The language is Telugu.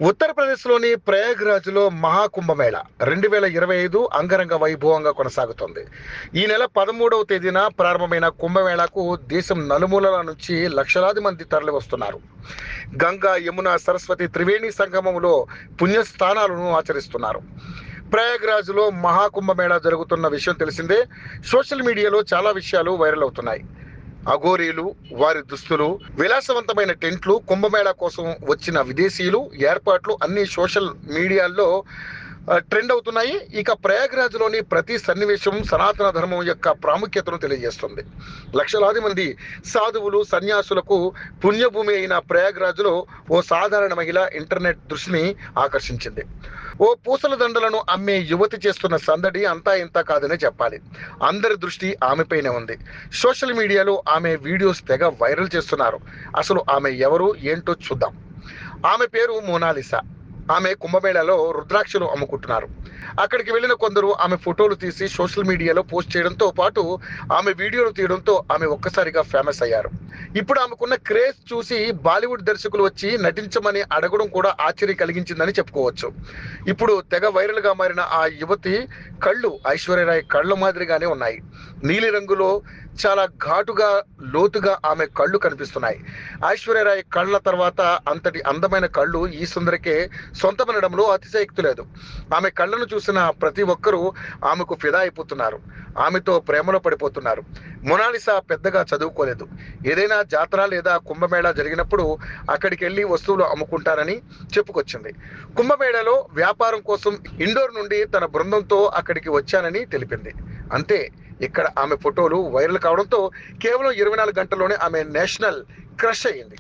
ఉత్తరప్రదేశ్లోని ప్రయాగ్రాజ్లో మహాకుంభమేళా 2025 అంగరంగ వైభవంగా కొనసాగుతోంది. ఈ నెల 13వ తేదీన ప్రారంభమైన కుంభమేళాకు దేశం నలుమూలల నుంచి లక్షలాది మంది తరలివస్తున్నారు. గంగా, యమున, సరస్వతి త్రివేణి సంగమంలో పుణ్యస్థానాలను ఆచరిస్తున్నారు. ప్రయాగ్రాజ్లో మహాకుంభమేళా జరుగుతున్న విషయం తెలిసిందే. సోషల్ మీడియాలో చాలా విషయాలు వైరల్ అవుతున్నాయి. అఘోరీలు, వారి దుస్తులు, విలాసవంతమైన టెంట్లు, కుంభమేళా కోసం వచ్చిన విదేశీయులు, ఏర్పాట్లు అన్ని సోషల్ మీడియాల్లో ట్రెండ్ అవుతున్నాయి. ఇక ప్రయాగ్రాజ్లోని ప్రతి సన్నివేశం సనాతన ధర్మం యొక్క ప్రాముఖ్యతను తెలియజేస్తుంది. లక్షలాది మంది సాధువులు, సన్యాసులకు పుణ్యభూమి అయిన ప్రయాగ్రాజ్లో ఓ సాధారణ మహిళ ఇంటర్నెట్ దృష్టిని ఆకర్షించింది. ఓ పూసల దండలను అమ్మే యువతి చేస్తున్న సందడి అంతా ఇంత కాదనే చెప్పాలి. అందరి దృష్టి ఆమెపైనే ఉంది. సోషల్ మీడియాలో ఆమె వీడియోస్ తెగ వైరల్ చేస్తున్నారు. అసలు ఆమె ఎవరు ఏంటో చూద్దాం. ఆమె పేరు మోనాలిసా. ఆమె కుంభమేళాలో రుద్రాక్షలు అమ్ముకుంటున్నారు. అక్కడికి వెళ్ళిన కొందరు ఆమె ఫోటోలు తీసి సోషల్ మీడియాలో పోస్ట్ చేయడంతో పాటు ఆమె వీడియోలు తీయడంతో ఆమె ఒక్కసారిగా ఫేమస్ అయ్యారు. ఇప్పుడు ఆమెకున్న క్రేజ్ చూసి బాలీవుడ్ దర్శకులు వచ్చి నటించమని అడగడం కూడా ఆశ్చర్యం కలిగించిందని చెప్పుకోవచ్చు. ఇప్పుడు తెగ వైరల్ గా మారిన ఆ యువతి కళ్ళు ఐశ్వర్యరాయ్ కళ్ళ మాదిరిగానే ఉన్నాయి. నీలి రంగులో చాలా ఘాటుగా, లోతుగా ఆమె కళ్ళు కనిపిస్తున్నాయి. ఐశ్వర్యరాయ్ కళ్ళ తర్వాత అంతటి అందమైన కళ్ళు ఈ సుందరికే సొంతమనడంలో అతిశయక్తి లేదు. ఆమె కళ్ళను చూసిన ప్రతి ఒక్కరూ ఆమెకు ఫిదా అయిపోతున్నారు. ఆమెతో ప్రేమలో పడిపోతున్నారు. మొనాలిసా పెద్దగా చదువుకోలేదు. ఏదైనా జాతర లేదా కుంభమేళా జరిగినప్పుడు అక్కడికి వెళ్ళి వస్తువులు అమ్ముకుంటారని చెప్పుకొచ్చింది. కుంభమేళాలో వ్యాపారం కోసం ఇండోర్ నుండి తన బృందంతో అక్కడికి వచ్చానని తెలిపింది. అంతే. ఇక్కడ ఆమె ఫోటోలు వైరల్ కావడంతో కేవలం 24 గంటల్లోనే ఆమె నేషనల్ క్రష్ అయ్యింది.